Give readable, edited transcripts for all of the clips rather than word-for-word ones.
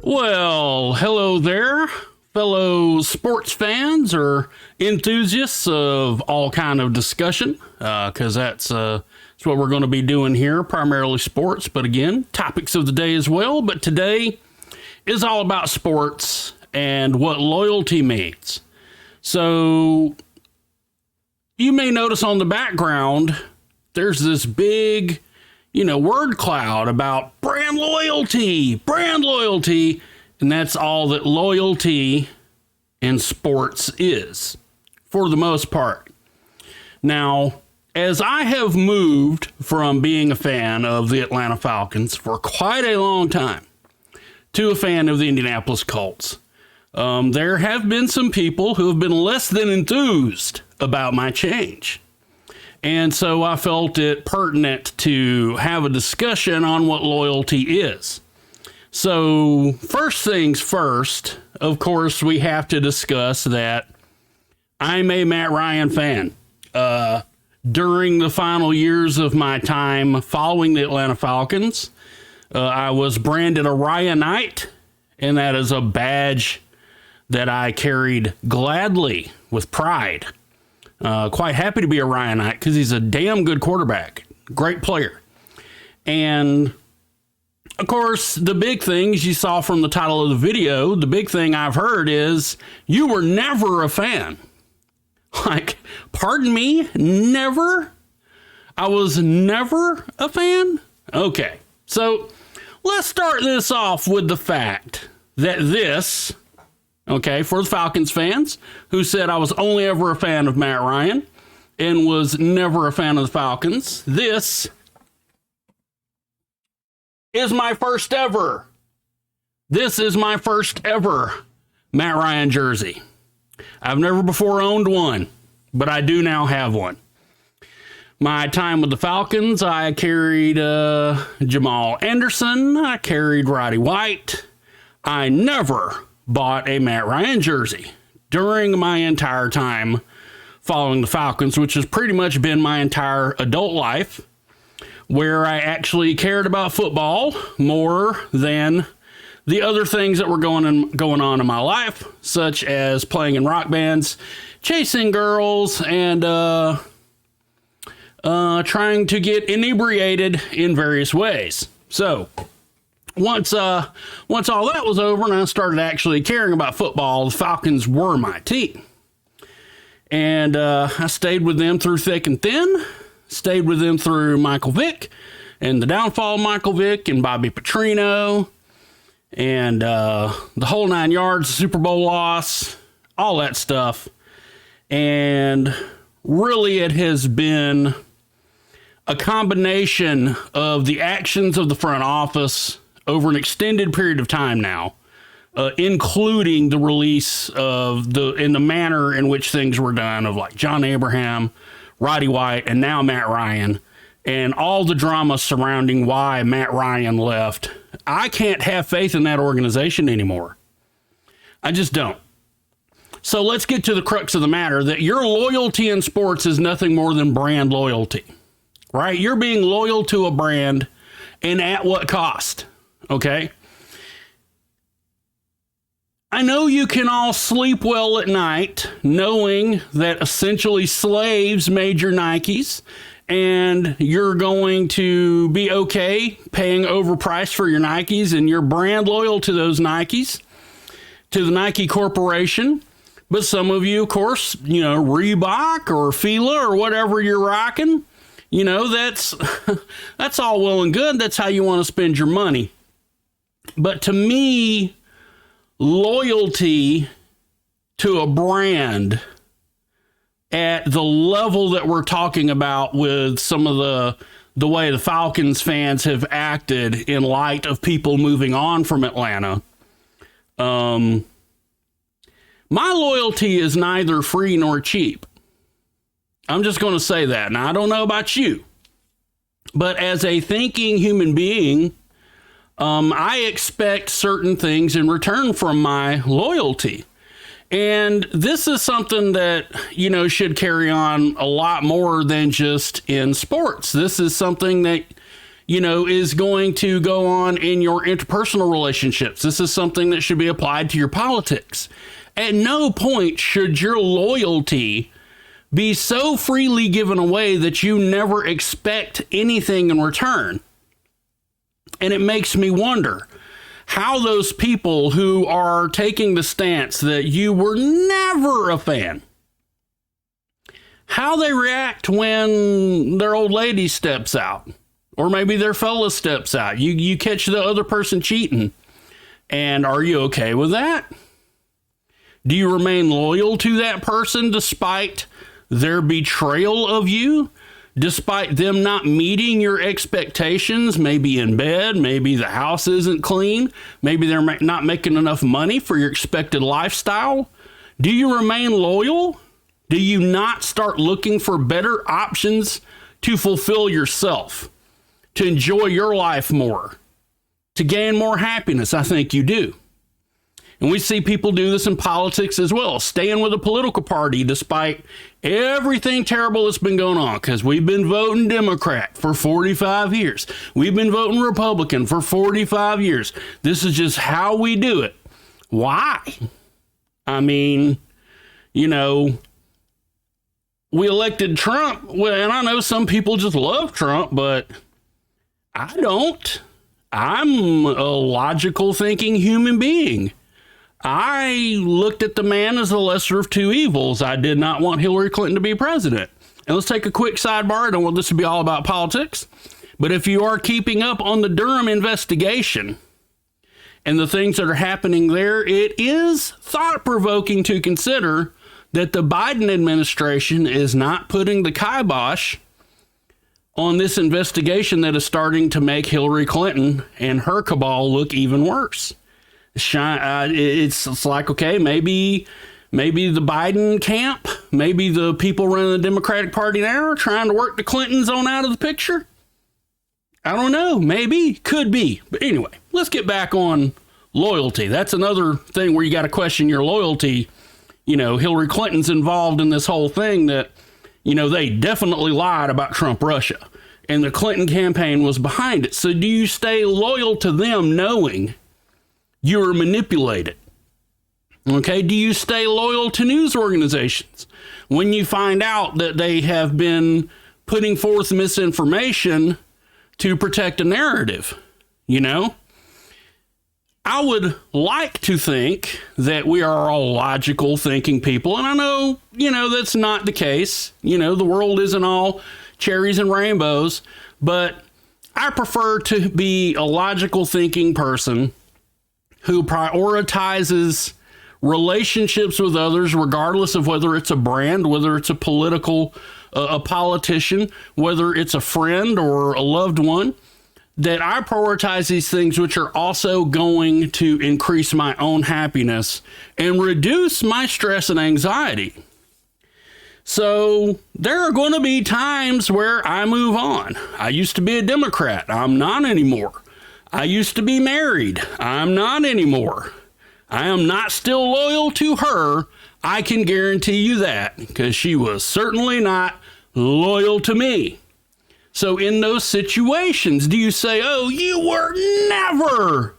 Well, hello there, fellow sports fans or enthusiasts of all kind of discussion, because that's what we're going to be doing here, primarily sports, but again, topics of the day as well. But today is all about sports and what loyalty means. So you may notice on the background, there's this big word cloud about brand loyalty, and that's all that loyalty in sports is, for the most part. Now, as I have moved from being a fan of the Atlanta Falcons for quite a long time to a fan of the Indianapolis Colts, there have been some people who have been less than enthused about my change. And so I felt it pertinent to have a discussion on what loyalty is. So first things first, of course, we have to discuss that I'm a Matt Ryan fan. During the final years of my time following the Atlanta Falcons, I was branded a Ryanite, and that is a badge that I carried gladly with pride. Quite happy to be a Ryanite because he's a damn good quarterback. Great player. And, of course, the big things you saw from the title of the video, the big thing I've heard is you were never a fan. Like, pardon me? Never? I was never a fan? Okay. So let's start this off with the fact that this... Okay, for the Falcons fans who said I was only ever a fan of Matt Ryan and was never a fan of the Falcons, this is my first ever. This is my first ever Matt Ryan jersey. I've never before owned one, but I do now have one. My time with the Falcons, I carried Jamal Anderson. I carried Roddy White. I never bought a Matt Ryan jersey during my entire time following the Falcons, which has pretty much been my entire adult life, where I actually cared about football more than the other things that were going on in my life, such as playing in rock bands, chasing girls, and trying to get inebriated in various ways. So Once all that was over and I started actually caring about football, the Falcons were my team. And I stayed with them through thick and thin, stayed with them through Michael Vick and the downfall of Michael Vick and Bobby Petrino and the whole 9 yards, Super Bowl loss, all that stuff. And really it has been a combination of the actions of the front office over an extended period of time now, including the release of in the manner in which things were done of like John Abraham, Roddy White, and now Matt Ryan, and all the drama surrounding why Matt Ryan left. I can't have faith in that organization anymore. I just don't. So let's get to the crux of the matter, that your loyalty in sports is nothing more than brand loyalty, right? You're being loyal to a brand, and at what cost? Okay. I know you can all sleep well at night knowing that essentially slaves made your Nikes and you're going to be okay paying overpriced for your Nikes and you're brand loyal to those Nikes, to the Nike Corporation. But some of you, of course, Reebok or Fila or whatever you're rocking, that's all well and good. That's how you want to spend your money. But to me, loyalty to a brand at the level that we're talking about with some of the way the Falcons fans have acted in light of people moving on from Atlanta, my loyalty is neither free nor cheap. I'm just going to say that. Now, I don't know about you, but as a thinking human being, I expect certain things in return from my loyalty. And this is something that, should carry on a lot more than just in sports. This is something that, is going to go on in your interpersonal relationships. This is something that should be applied to your politics. At no point should your loyalty be so freely given away that you never expect anything in return. And it makes me wonder how those people who are taking the stance that you were never a fan, how they react when their old lady steps out, or maybe their fella steps out. You catch the other person cheating, and are you okay with that? Do you remain loyal to that person despite their betrayal of you, despite them not meeting your expectations, maybe in bed, maybe the house isn't clean, maybe they're not making enough money for your expected lifestyle? Do you remain loyal? Do you not start looking for better options to fulfill yourself, to enjoy your life more, to gain more happiness? I think you do. And we see people do this in politics as well, staying with a political party despite everything terrible that's been going on, because we've been voting Democrat for 45 years. We've been voting Republican for 45 years. This is just how we do it. Why? I mean, we elected Trump. Well, and I know some people just love Trump, but I don't. I'm a logical thinking human being. I looked at the man as the lesser of two evils. I did not want Hillary Clinton to be president. And let's take a quick sidebar. I don't want this to be all about politics. But if you are keeping up on the Durham investigation and the things that are happening there, it is thought-provoking to consider that the Biden administration is not putting the kibosh on this investigation that is starting to make Hillary Clinton and her cabal look even worse. It's like, okay, maybe the Biden camp, maybe the people running the Democratic Party now are trying to work the Clintons on out of the picture. I don't know. Maybe. Could be. But anyway, let's get back on loyalty. That's another thing where you got to question your loyalty. Hillary Clinton's involved in this whole thing that, they definitely lied about Trump Russia, and the Clinton campaign was behind it. So do you stay loyal to them knowing you were manipulated? Okay, do you stay loyal to news organizations when you find out that they have been putting forth misinformation to protect a narrative? I would like to think that we are all logical thinking people, and I know, that's not the case. The world isn't all cherries and rainbows, but I prefer to be a logical thinking person who prioritizes relationships with others, regardless of whether it's a brand, whether it's a politician, whether it's a friend or a loved one, that I prioritize these things which are also going to increase my own happiness and reduce my stress and anxiety. So there are going to be times where I move on. I used to be a Democrat. I'm not anymore. I used to be married. I'm not anymore. I am not still loyal to her. I can guarantee you that, because she was certainly not loyal to me. So in those situations, do you say, oh, you were never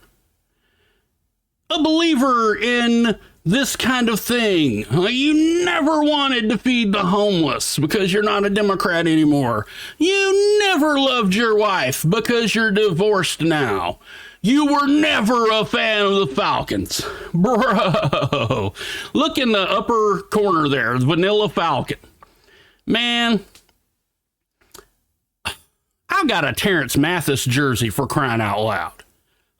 a believer in this kind of thing? You never wanted to feed the homeless because you're not a Democrat anymore. You never loved your wife because you're divorced now. You were never a fan of the Falcons. Bro, look in the upper corner there, Vanilla Falcon. Man, I've got a Terrence Mathis jersey, for crying out loud.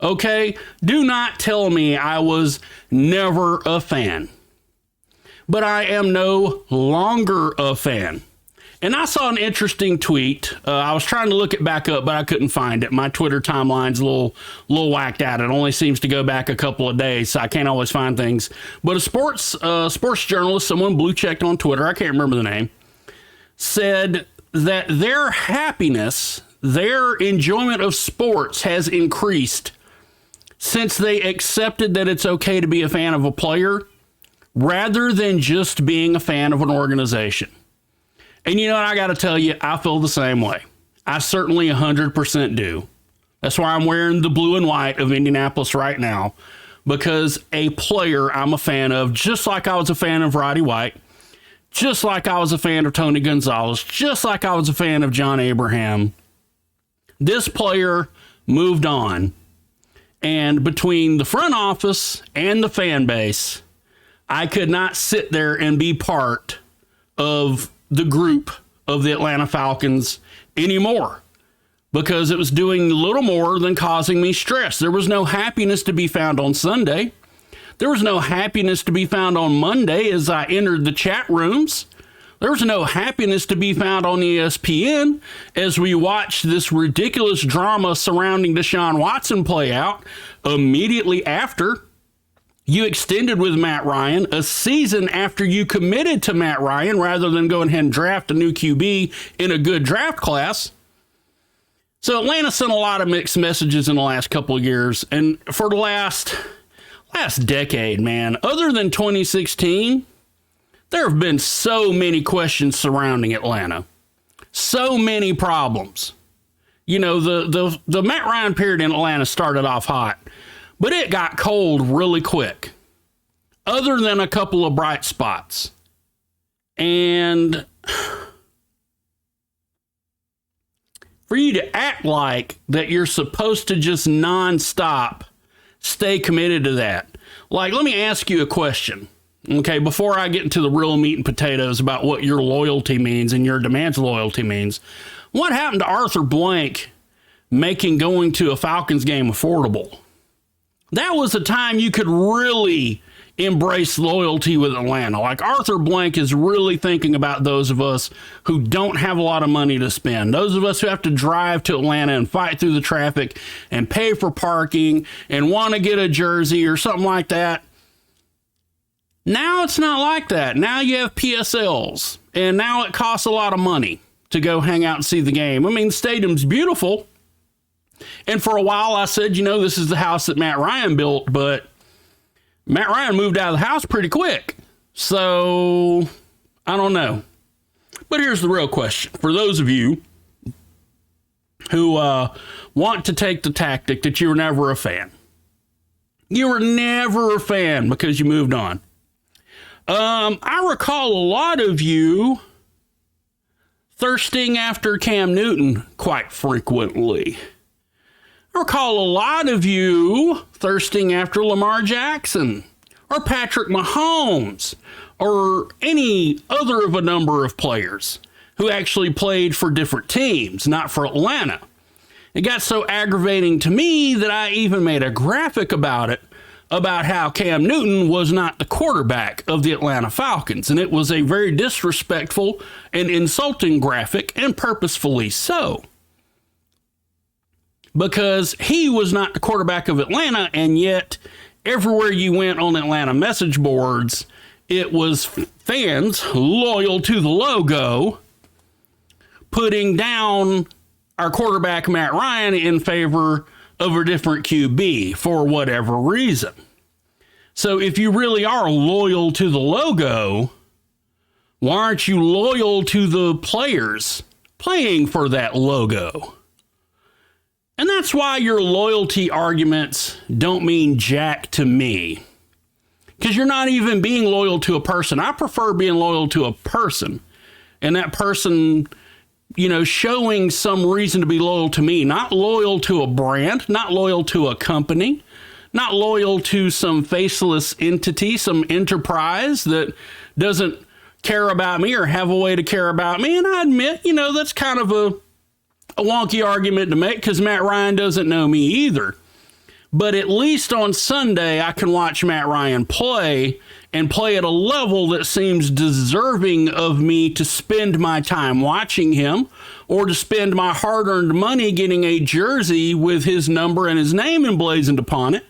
Okay, do not tell me I was never a fan. But I am no longer a fan. And I saw an interesting tweet. I was trying to look it back up, but I couldn't find it. My Twitter timeline's a little whacked out. It only seems to go back a couple of days, so I can't always find things. But a sports journalist, someone blue checked on Twitter, I can't remember the name, said that their happiness, their enjoyment of sports has increased since they accepted that it's okay to be a fan of a player rather than just being a fan of an organization. And you know what? I got to tell you, I feel the same way. I certainly 100% do. That's why I'm wearing the blue and white of Indianapolis right now, because a player I'm a fan of, just like I was a fan of Roddy White, just like I was a fan of Tony Gonzalez, just like I was a fan of John Abraham, this player moved on. And between the front office and the fan base, I could not sit there and be part of the group of the Atlanta Falcons anymore, because it was doing little more than causing me stress. There was no happiness to be found on Sunday. There was no happiness to be found on Monday as I entered the chat rooms. There was no happiness to be found on ESPN as we watched this ridiculous drama surrounding Deshaun Watson play out immediately after you extended with Matt Ryan, a season after you committed to Matt Ryan rather than going ahead and draft a new QB in a good draft class. So Atlanta sent a lot of mixed messages in the last couple of years. And for the last decade, man, other than 2016, there have been so many questions surrounding Atlanta. So many problems. You know, the Matt Ryan period in Atlanta started off hot, but it got cold really quick, other than a couple of bright spots. And for you to act like that you're supposed to just nonstop stay committed to that. Like, let me ask you a question, okay, before I get into the real meat and potatoes about what your loyalty means and your demands loyalty means. What happened to Arthur Blank making going to a Falcons game affordable? That was a time you could really embrace loyalty with Atlanta. Like, Arthur Blank is really thinking about those of us who don't have a lot of money to spend. Those of us who have to drive to Atlanta and fight through the traffic and pay for parking and want to get a jersey or something like that. Now it's not like that. Now you have PSLs, and now it costs a lot of money to go hang out and see the game. I mean, the stadium's beautiful. And for a while I said, you know, this is the house that Matt Ryan built, but Matt Ryan moved out of the house pretty quick. So I don't know. But here's the real question. For those of you who want to take the tactic that you were never a fan. You were never a fan because you moved on. I recall a lot of you thirsting after Cam Newton quite frequently. I recall a lot of you thirsting after Lamar Jackson or Patrick Mahomes or any other of a number of players who actually played for different teams, not for Atlanta. It got so aggravating to me that I even made a graphic about it, about how Cam Newton was not the quarterback of the Atlanta Falcons. And it was a very disrespectful and insulting graphic, and purposefully so. Because he was not the quarterback of Atlanta, and yet everywhere you went on Atlanta message boards, it was fans loyal to the logo putting down our quarterback Matt Ryan in favor of a different QB for whatever reason. So if you really are loyal to the logo, why aren't you loyal to the players playing for that logo? And that's why your loyalty arguments don't mean jack to me. Because you're not even being loyal to a person. I prefer being loyal to a person. And that person, you know, showing some reason to be loyal to me. Not loyal to a brand. Not loyal to a company. Not loyal to some faceless entity, some enterprise that doesn't care about me or have a way to care about me. And I admit, you know, that's kind of a wonky argument to make because Matt Ryan doesn't know me either. But at least on Sunday, I can watch Matt Ryan play and play at a level that seems deserving of me to spend my time watching him or to spend my hard-earned money getting a jersey with his number and his name emblazoned upon it,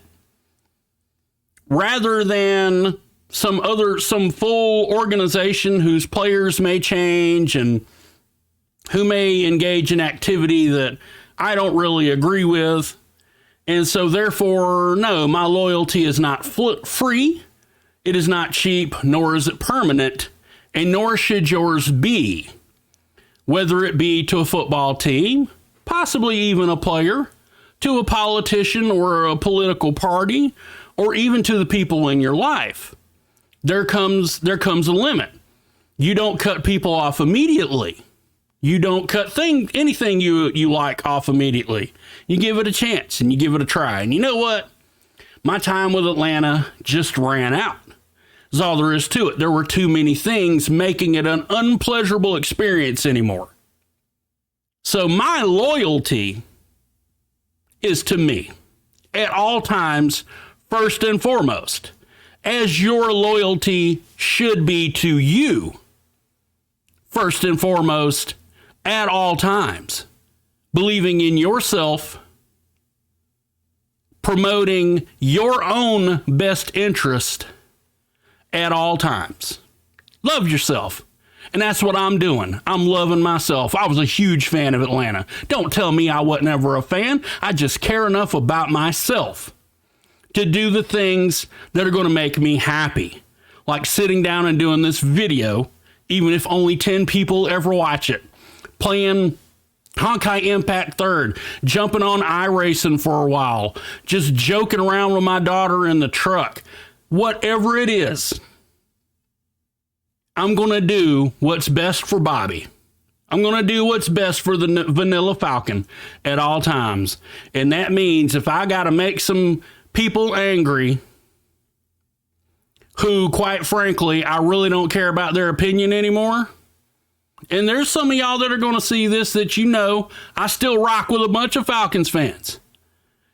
rather than some full organization whose players may change and who may engage in activity that I don't really agree with. And so therefore, no, my loyalty is not free. It is not cheap, nor is it permanent, and nor should yours be. whether it be to a football team, possibly even a player, to a politician or a political party, or even to the people in your life. There comes a limit. You don't cut people off immediately. You don't cut anything you like off immediately. You give it a chance and you give it a try. And you know what? My time with Atlanta just ran out. That's all there is to it. There were too many things making it an unpleasurable experience anymore. So my loyalty is to me at all times, first and foremost, as your loyalty should be to you, first and foremost, at all times, believing in yourself, promoting your own best interest at all times. Love yourself. And that's what I'm doing. I'm loving myself. I was a huge fan of Atlanta. Don't tell me I wasn't ever a fan. I just care enough about myself to do the things that are going to make me happy. Like sitting down and doing this video, even if only 10 people ever watch it. Playing Honkai Impact 3rd, jumping on iRacing for a while, just joking around with my daughter in the truck. Whatever it is, I'm going to do what's best for Bobby. I'm going to do what's best for the Vanilla Falcon at all times. And that means if I got to make some people angry who, quite frankly, I really don't care about their opinion anymore. And there's some of y'all that are going to see this that you know I still rock with a bunch of Falcons fans.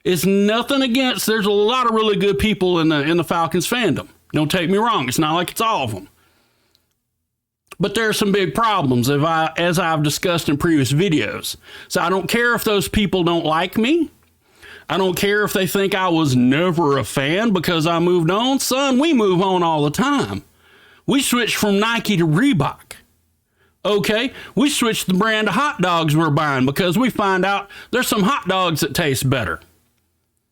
It's nothing against, there's a lot of really good people in the Falcons fandom. Don't take me wrong. It's not like it's all of them. But there are some big problems as I've discussed in previous videos. So I don't care if those people don't like me. I don't care if they think I was never a fan because I moved on. Son, we move on all the time. We switched from Nike to Reebok. Okay, we switched the brand of hot dogs we're buying because we find out there's some hot dogs that taste better.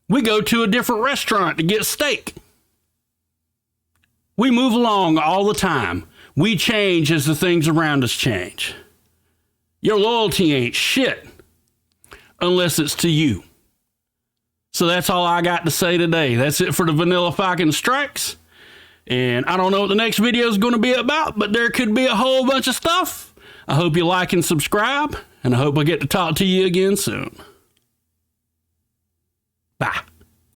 We go to a different restaurant to get steak. We move along all the time. We change as the things around us change. Your loyalty ain't shit unless it's to you. So that's all I got to say today. That's it for the Vanilla Falcon Strikes. And I don't know what the next video is going to be about, but there could be a whole bunch of stuff. I hope you like and subscribe, and I hope I get to talk to you again soon. Bye.